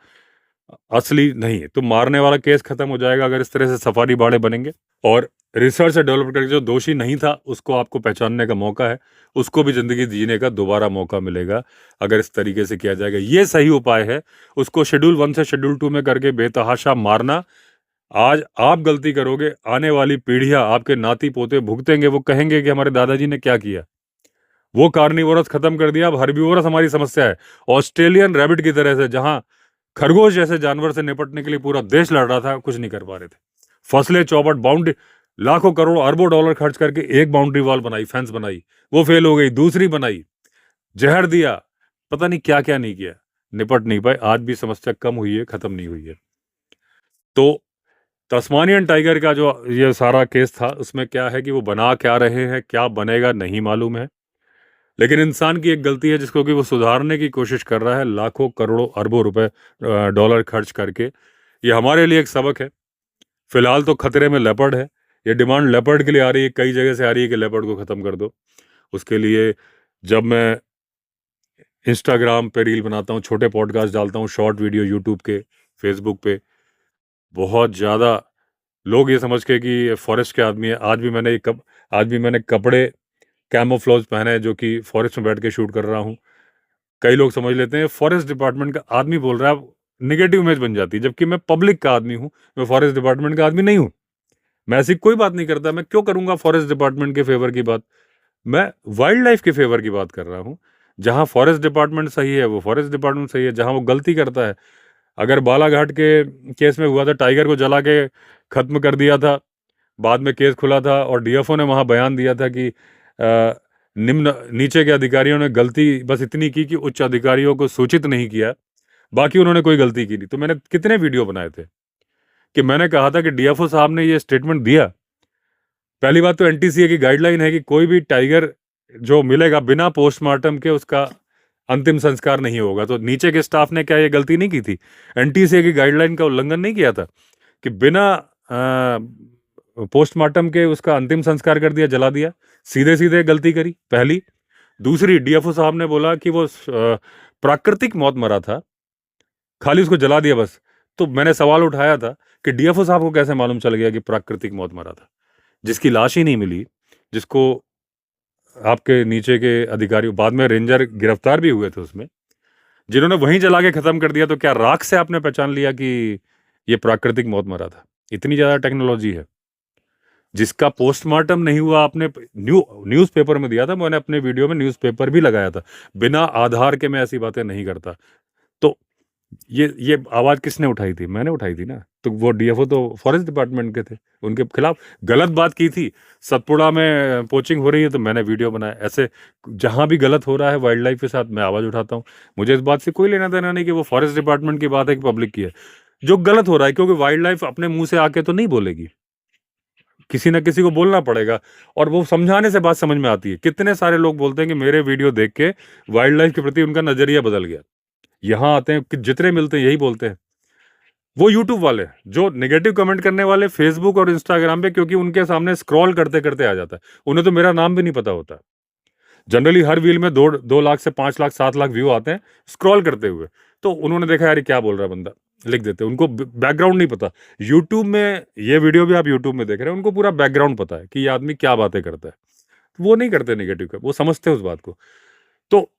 असली नहीं। तो मारने वाला केस खत्म हो जाएगा अगर इस तरह से सफारी बाड़े बनेंगे। और रिसर्च से डेवलप करके जो दोषी नहीं था उसको आपको पहचानने का मौका है, उसको भी जिंदगी जीने का दोबारा मौका मिलेगा अगर इस तरीके से किया जाएगा। ये सही उपाय है। उसको शेड्यूल 1 से शेड्यूल 2 में करके बेतहाशा मारना, आज आप गलती करोगे, आने वाली पीढ़ियां, आपके नाती पोते भुगतेंगे। वो कहेंगे कि हमारे दादाजी ने क्या किया, वो कार्निवोरस खत्म कर दिया, अब हर्बिवोरस हमारी समस्या है। ऑस्ट्रेलियन रैबिट की तरह से, जहां खरगोश जैसे जानवर से निपटने के लिए पूरा देश लड़ रहा था, कुछ नहीं कर पा रहे थे। फसलें चौपट, बाउंड्री, लाखों करोड़ अरबों डॉलर खर्च करके एक बाउंड्री वॉल बनाई, फेंस बनाई, वो फेल हो गई, दूसरी बनाई, जहर दिया, पता नहीं क्या क्या नहीं किया। निपट नहीं पाए। आज भी समस्या कम हुई है, ख़त्म नहीं हुई है। तो तस्मानियन टाइगर का जो ये सारा केस था, उसमें क्या है कि वो बना क्या रहे हैं, क्या बनेगा नहीं मालूम है। लेकिन इंसान की एक गलती है जिसको कि वो सुधारने की कोशिश कर रहा है, लाखों करोड़ों अरबों रुपए डॉलर खर्च करके। ये हमारे लिए एक सबक है। फिलहाल तो खतरे में लेपर्ड है। ये डिमांड लेपर्ड के लिए आ रही है, कई जगह से आ रही है कि लेपर्ड को ख़त्म कर दो। उसके लिए जब मैं इंस्टाग्राम पे रील बनाता हूँ, छोटे पॉडकास्ट डालता हूँ, शॉर्ट वीडियो यूट्यूब के, फेसबुक पे, बहुत ज़्यादा लोग ये समझ के कि ये फॉरेस्ट के आदमी है। आज भी मैंने कपड़े कैमोफ्लेज पहने हैं जो कि फॉरेस्ट में बैठ के शूट कर रहा हूँ। कई लोग समझ लेते हैं फॉरेस्ट डिपार्टमेंट का आदमी बोल रहा है, नेगेटिव इमेज बन जाती है, जबकि मैं पब्लिक का आदमी हूँ, मैं फॉरेस्ट डिपार्टमेंट का आदमी नहीं हूँ। मैं ऐसी कोई बात नहीं करता। मैं क्यों करूंगा फॉरेस्ट डिपार्टमेंट के फेवर की बात? मैं वाइल्ड लाइफ के फेवर की बात कर रहा हूँ। जहाँ फॉरेस्ट डिपार्टमेंट सही है वो फॉरेस्ट डिपार्टमेंट सही है, जहाँ वो गलती करता है। अगर बालाघाट के केस में हुआ था, टाइगर को जला के खत्म कर दिया था, बाद में केस खुला था और डीएफओ ने वहाँ बयान दिया था कि नीचे के अधिकारियों ने गलती बस इतनी की कि उच्च अधिकारियों को सूचित नहीं किया, बाकी उन्होंने कोई गलती की नहीं। तो मैंने कितने वीडियो बनाए थे कि मैंने कहा था कि डीएफओ साहब ने ये स्टेटमेंट दिया। पहली बात तो एनटीसीए की गाइडलाइन है कि कोई भी टाइगर जो मिलेगा बिना पोस्टमार्टम के उसका अंतिम संस्कार नहीं होगा। तो नीचे के स्टाफ ने क्या ये गलती नहीं की थी? एनटीसीए की गाइडलाइन का उल्लंघन नहीं किया था कि बिना पोस्टमार्टम के उसका अंतिम संस्कार कर दिया, जला दिया? सीधे सीधे गलती करी पहली। दूसरी, डीएफओ साहब ने बोला कि वो प्राकृतिक मौत मरा था, खाली उसको जला दिया बस। तो मैंने सवाल उठाया था कि डीएफओ साहब को कैसे मालूम चल गया कि प्राकृतिक मौत मरा था, जिसकी लाश ही नहीं मिली, जिसको आपके नीचे के अधिकारी, बाद में रेंजर गिरफ्तार भी हुए थे उसमें, जिन्होंने वहीं जला के खत्म कर दिया। तो क्या राख से आपने पहचान लिया कि ये प्राकृतिक मौत मरा था? इतनी ज्यादा टेक्नोलॉजी है। जिसका पोस्टमार्टम नहीं हुआ, आपने न्यूज़पेपर में दिया था, मैंने अपने वीडियो में न्यूज़पेपर भी लगाया था। बिना आधार के मैं ऐसी बातें नहीं करता। तो ये आवाज किसने उठाई थी? मैंने उठाई थी ना। तो वो डीएफओ तो फॉरेस्ट डिपार्टमेंट के थे, उनके खिलाफ गलत बात की थी। सतपुड़ा में पोचिंग हो रही है तो मैंने वीडियो बनाया। ऐसे जहां भी गलत हो रहा है वाइल्ड लाइफ के साथ, मैं आवाज उठाता हूँ। मुझे इस बात से कोई लेना देना नहीं कि वो फॉरेस्ट डिपार्टमेंट की बात है कि पब्लिक की है। जो गलत हो रहा है, क्योंकि वाइल्ड लाइफ अपने मुंह से आके तो नहीं बोलेगी, किसी ना किसी को बोलना पड़ेगा, और वो समझाने से बात समझ में आती है। कितने सारे लोग बोलते हैं कि मेरे वीडियो देख के वाइल्ड लाइफ के प्रति उनका नजरिया बदल गया। यहाँ आते हैं कि जितने मिलते हैं यही बोलते हैं। वो यूट्यूब वाले जो नेगेटिव कमेंट करने वाले फेसबुक और इंस्टाग्राम पे, क्योंकि उनके सामने स्क्रॉल करते करते आ जाता है, उन्हें तो मेरा नाम भी नहीं पता होता। जनरली हर वील में 2 लाख से 5 लाख 7 लाख व्यू आते हैं स्क्रॉल करते हुए। तो उन्होंने देखा यार क्या बोल रहा है बंदा, लिख देते हैं। उनको बैकग्राउंड नहीं पता। यूट्यूब में ये वीडियो भी आप यूट्यूब में देख रहे हैं, उनको पूरा बैकग्राउंड पता है कि ये आदमी क्या बातें करता है। वो नहीं करते नेगेटिव का, वो समझते हैं उस बात को। तो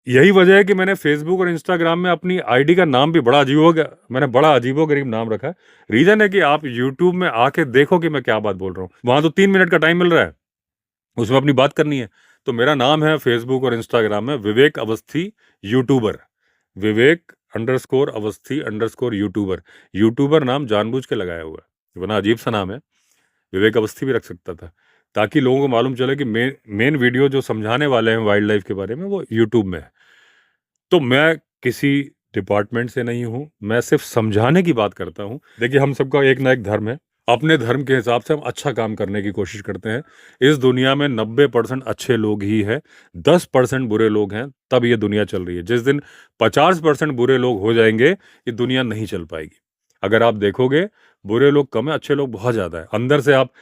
यही वजह है कि मैंने फेसबुक और इंस्टाग्राम में अपनी आईडी का नाम भी मैंने बड़ा अजीबोगरीब नाम रखा है। रीजन है कि आप यूट्यूब में आके देखो कि मैं क्या बात बोल रहा हूँ। वहां तो 3 मिनट का टाइम मिल रहा है, उसमें अपनी बात करनी है। तो मेरा नाम है फेसबुक और इंस्टाग्राम में विवेक अवस्थी यूट्यूबर, विवेक_अवस्थी_यूट्यूबर। यूट्यूबर नाम जानबूझ के लगाया हुआ है, वरना अजीब सा नाम है। विवेक अवस्थी भी रख सकता था, ताकि लोगों को मालूम चले कि मेन वीडियो जो समझाने वाले हैं वाइल्ड लाइफ के बारे में वो यूट्यूब में है। तो मैं किसी डिपार्टमेंट से नहीं हूं, मैं सिर्फ समझाने की बात करता हूं। देखिए, हम सबका एक ना एक धर्म है। अपने धर्म के हिसाब से हम अच्छा काम करने की कोशिश करते हैं। इस दुनिया में 90% अच्छे लोग ही हैं, 10% बुरे लोग हैं, तब ये दुनिया चल रही है। जिस दिन 50% बुरे लोग हो जाएंगे, ये दुनिया नहीं चल पाएगी। अगर आप देखोगे, बुरे लोग कम है, अच्छे लोग बहुत ज्यादा है। अंदर से आप,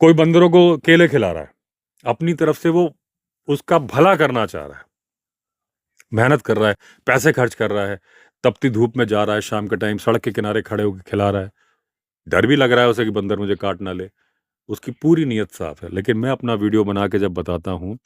कोई बंदरों को केले खिला रहा है, अपनी तरफ से वो उसका भला करना चाह रहा है, मेहनत कर रहा है, पैसे खर्च कर रहा है, तपती धूप में जा रहा है, शाम के टाइम सड़क के किनारे खड़े होकर खिला रहा है। डर भी लग रहा है उसे कि बंदर मुझे काट ना ले, उसकी पूरी नीयत साफ है। लेकिन मैं अपना वीडियो बना के जब बताता हूँ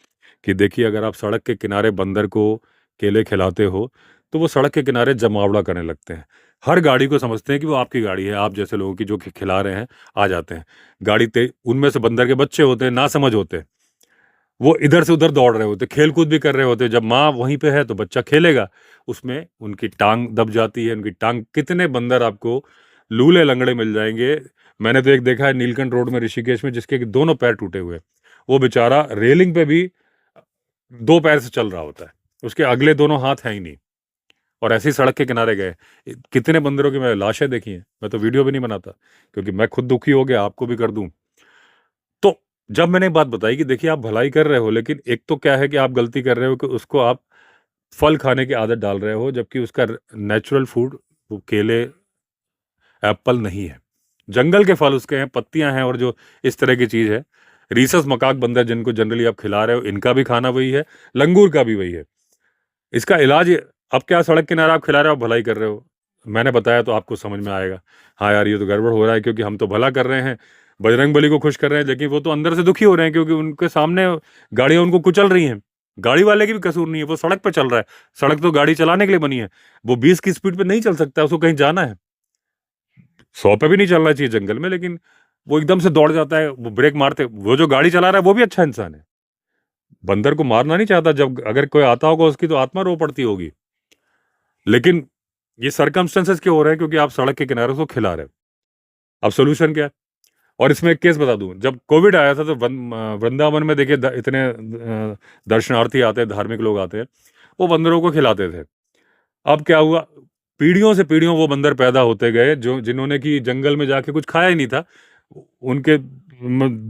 कि देखिए, अगर आप सड़क के किनारे बंदर को केले खिलाते हो तो वो सड़क के किनारे जमावड़ा करने लगते हैं। हर गाड़ी को समझते हैं कि वो आपकी गाड़ी है, आप जैसे लोगों की जो कि खिला रहे हैं आ जाते हैं। गाड़ी तेज, उनमें से बंदर के बच्चे होते हैं, ना समझ होते हैं, वो इधर से उधर दौड़ रहे होते, खेल कूद भी कर रहे होते। जब माँ वहीं पे है तो बच्चा खेलेगा, उसमें उनकी टांग दब जाती है, उनकी टांग। कितने बंदर आपको लूले लंगड़े मिल जाएंगे। मैंने तो एक देखा है नीलकंठ रोड में ऋषिकेश में, जिसके कि दोनों पैर टूटे हुए, वो बेचारा रेलिंग पे भी 2 पैर से चल रहा होता है, उसके अगले दोनों हाथ हैं ही नहीं। और ऐसे ही सड़क के किनारे गए। कितने बंदरों की मैं लाशें देखी हैं। मैं तो वीडियो भी नहीं बनाता क्योंकि मैं खुद दुखी हो गया, आपको भी कर दूं। तो जब मैंने एक बात बताई कि देखिए आप भलाई कर रहे हो, लेकिन एक तो क्या है कि आप गलती कर रहे हो कि उसको आप फल खाने की आदत डाल रहे हो, जबकि उसका नेचुरल फूड वो केले, एप्पल नहीं है। जंगल के फल उसके हैं, पत्तियां हैं, और जो इस तरह की चीज है। रीसस मकाक बंदर जिनको जनरली आप खिला रहे हो, इनका भी खाना वही है, लंगूर का भी वही है। इसका इलाज अब क्या, सड़क किनारे आप खिला रहे हो, आप भलाई कर रहे हो। मैंने बताया तो आपको समझ में आएगा, हाँ यार ये तो गड़बड़ हो रहा है, क्योंकि हम तो भला कर रहे हैं, बजरंग बली को खुश कर रहे हैं, लेकिन वो तो अंदर से दुखी हो रहे हैं क्योंकि उनके सामने गाड़ियां उनको कुचल रही हैं। गाड़ी वाले की भी कसूर नहीं है, वो सड़क पे चल रहा है। सड़क तो गाड़ी चलाने के लिए बनी है। वो 20 की स्पीड पे नहीं चल सकता, उसको कहीं जाना है। 100 पे भी नहीं चलना चाहिए जंगल में, लेकिन वो एकदम से दौड़ जाता है, वो ब्रेक मारते। वो जो गाड़ी चला रहा है वो भी अच्छा इंसान है, बंदर को मारना नहीं चाहता। जब अगर कोई आता होगा उसकी तो आत्मा रो पड़ती होगी। लेकिन ये सर्कमस्टेंसेस क्यों हो रहे हैं, क्योंकि आप सड़क के किनारे उसको खिला रहे हो। अब सोल्यूशन क्या है? और इसमें एक केस बता दूं, जब कोविड आया था तो वृंदावन में देखिए इतने दर्शनार्थी आते हैं, धार्मिक लोग आते हैं, वो बंदरों को खिलाते थे। अब क्या हुआ, पीढ़ियों से पीढ़ियों वो बंदर पैदा होते गए, जो जिन्होंने कि जंगल में जाके कुछ खाया ही नहीं था। उनके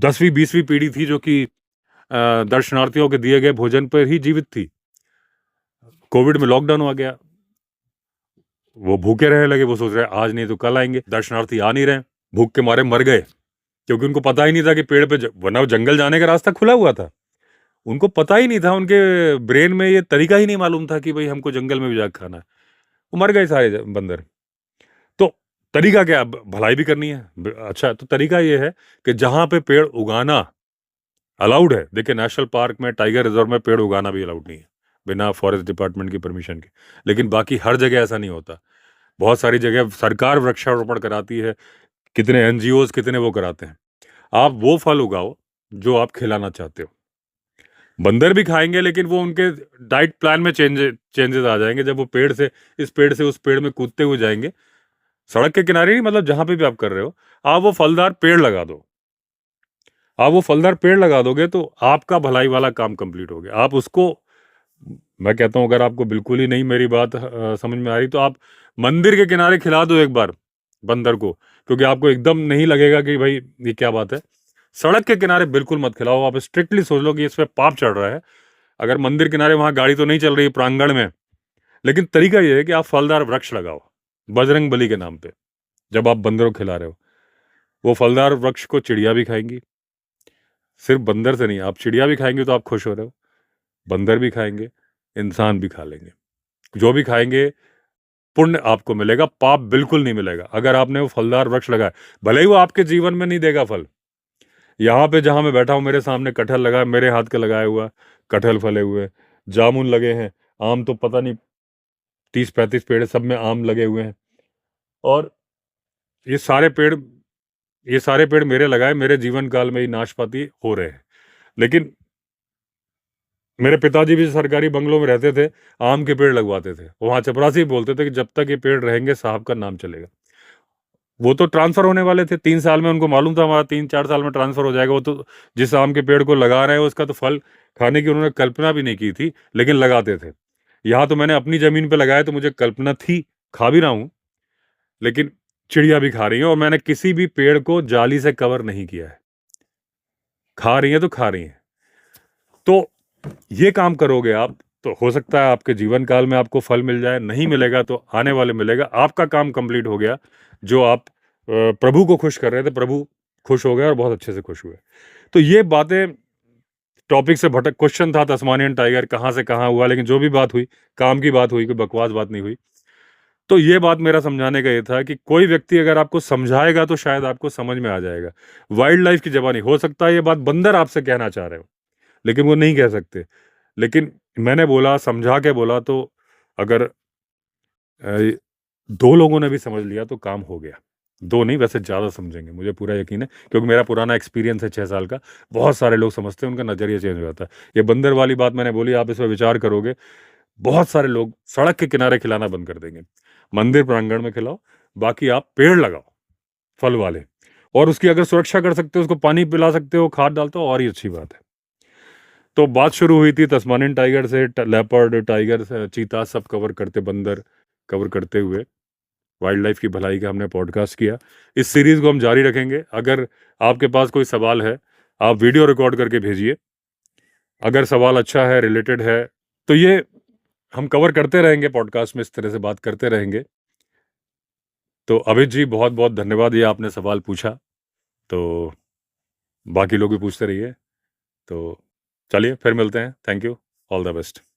10वीं 20वीं पीढ़ी थी जो कि दर्शनार्थियों के दिए गए भोजन पर ही जीवित थी। कोविड में लॉकडाउन आ गया, वो भूखे रहने लगे। वो सोच रहे आज नहीं तो कल आएंगे, दर्शनार्थी आ नहीं रहे, भूख के मारे मर गए, क्योंकि उनको पता ही नहीं था कि पेड़ पे वरना जंगल जाने का रास्ता खुला हुआ था। उनको पता ही नहीं था, उनके ब्रेन में ये तरीका ही नहीं मालूम था कि भाई हमको जंगल में भी जाकर खाना है। वो मर गए सारे बंदर। तो तरीका क्या, भलाई भी करनी है। अच्छा, तो तरीका ये है कि जहां पे पेड़ उगाना अलाउड है, देखिए नेशनल पार्क में, टाइगर रिजर्व में पेड़ उगाना भी अलाउड नहीं है बिना फॉरेस्ट डिपार्टमेंट की परमिशन के। लेकिन बाकी हर जगह ऐसा नहीं होता। बहुत सारी जगह सरकार वृक्षारोपण कराती है, कितने एनजीओज कितने वो कराते हैं। आप वो फल उगाओ जो आप खिलाना चाहते हो। बंदर भी खाएंगे, लेकिन वो उनके डाइट प्लान में चेंजेस आ जाएंगे जब वो पेड़ से इस पेड़ से उस पेड़ में कूदते हुए जाएंगे। सड़क के किनारे नहीं, मतलब जहां पे भी आप कर रहे हो, आप वो फलदार पेड़ लगा दो। आप वो फलदार पेड़ लगा दोगे तो आपका भलाई वाला काम कंप्लीट हो गया। आप उसको, मैं कहता हूं अगर आपको बिल्कुल ही नहीं मेरी बात समझ में आ रही, तो आप मंदिर के किनारे खिला दो एक बार बंदर को, क्योंकि आपको एकदम नहीं लगेगा कि भाई ये क्या बात है। सड़क के किनारे बिल्कुल मत खिलाओ। आप स्ट्रिक्टली सोच लो कि इस पे पाप चढ़ रहा है। अगर मंदिर किनारे वहां गाड़ी तो नहीं चल रही है प्रांगण में, लेकिन तरीका यह है कि आप फलदार वृक्ष लगाओ बजरंग बली के नाम पे। जब आप बंदरों को खिला रहे हो, वो फलदार वृक्ष को चिड़िया भी खाएंगी। सिर्फ बंदर से नहीं, आप चिड़िया भी खाएंगे तो आप खुश हो रहे हो, बंदर भी खाएंगे, इंसान भी खा लेंगे। जो भी खाएंगे पुण्य आपको मिलेगा, पाप बिल्कुल नहीं मिलेगा। अगर आपने वो फलदार वृक्ष लगाया, भले ही वो आपके जीवन में नहीं देगा फल। यहाँ पे जहां मैं बैठा हूं, मेरे सामने कटहल लगा, मेरे हाथ का लगाया हुआ कटहल फले हुए, जामुन लगे हैं, आम तो पता नहीं 30-35 पेड़, सब में आम लगे हुए हैं। और ये सारे पेड़ ये सारे पेड़ मेरे लगाए, मेरे जीवन काल में ही नाशपाती हो रहे हैं। लेकिन मेरे पिताजी भी सरकारी बंगलों में रहते थे, आम के पेड़ लगवाते थे। वहां चपरासी बोलते थे कि जब तक ये पेड़ रहेंगे साहब का नाम चलेगा। वो तो ट्रांसफर होने वाले थे 3 साल में, उनको मालूम था हमारा 3-4 साल में ट्रांसफर हो जाएगा। वो तो जिस आम के पेड़ को लगा रहे हैं उसका तो फल खाने की उन्होंने कल्पना भी नहीं की थी, लेकिन लगाते थे। यहाँ तो मैंने अपनी जमीन पे लगाया तो मुझे कल्पना थी, खा भी रहा हूँ, लेकिन चिड़िया भी खा रही है। और मैंने किसी भी पेड़ को जाली से कवर नहीं किया है, खा रही है तो खा रही है। तो ये काम करोगे आप तो हो सकता है आपके जीवन काल में आपको फल मिल जाए, नहीं मिलेगा तो आने वाले मिलेगा। आपका काम कंप्लीट हो गया। जो आप प्रभु को खुश कर रहे थे, प्रभु खुश हो गए और बहुत अच्छे से खुश हुए। तो ये बातें, टॉपिक से भटक, क्वेश्चन था तस्मानियन टाइगर कहाँ से कहाँ हुआ, लेकिन जो भी बात हुई काम की बात हुई, कोई बकवास बात नहीं हुई। तो ये बात मेरा समझाने का ये था कि कोई व्यक्ति अगर आपको समझाएगा तो शायद आपको समझ में आ जाएगा। वाइल्ड लाइफ की जबानी, हो सकता है ये बात बंदर आपसे कहना चाह रहे हो, लेकिन वो नहीं कह सकते। लेकिन मैंने बोला, समझा के बोला, तो अगर 2 लोगों ने भी समझ लिया तो काम हो गया। 2 नहीं, वैसे ज़्यादा समझेंगे, मुझे पूरा यकीन है, क्योंकि मेरा पुराना एक्सपीरियंस है 6 साल का। बहुत सारे लोग समझते हैं, उनका नज़रिया चेंज हो जाता है। ये बंदर वाली बात मैंने बोली, आप इस पर विचार करोगे, बहुत सारे लोग सड़क के किनारे खिलाना बंद कर देंगे। मंदिर प्रांगण में खिलाओ, बाकी आप पेड़ लगाओ फल वाले, और उसकी अगर सुरक्षा कर सकते हो, उसको पानी पिला सकते हो, खाद डालते हो, और ही अच्छी बात है। तो बात शुरू हुई थी तस्मानियन टाइगर से, लेपर्ड, टाइगर, चीता सब कवर करते बंदर, कवर करते हुए वाइल्ड लाइफ की भलाई का हमने पॉडकास्ट किया। इस सीरीज़ को हम जारी रखेंगे। अगर आपके पास कोई सवाल है, आप वीडियो रिकॉर्ड करके भेजिए। अगर सवाल अच्छा है, रिलेटेड है, तो ये हम कवर करते रहेंगे पॉडकास्ट में, इस तरह से बात करते रहेंगे। तो अभित जी, बहुत बहुत धन्यवाद, ये आपने सवाल पूछा। तो बाकी लोग भी पूछते रहिए। तो चलिए फिर मिलते हैं। Thank you, all the best.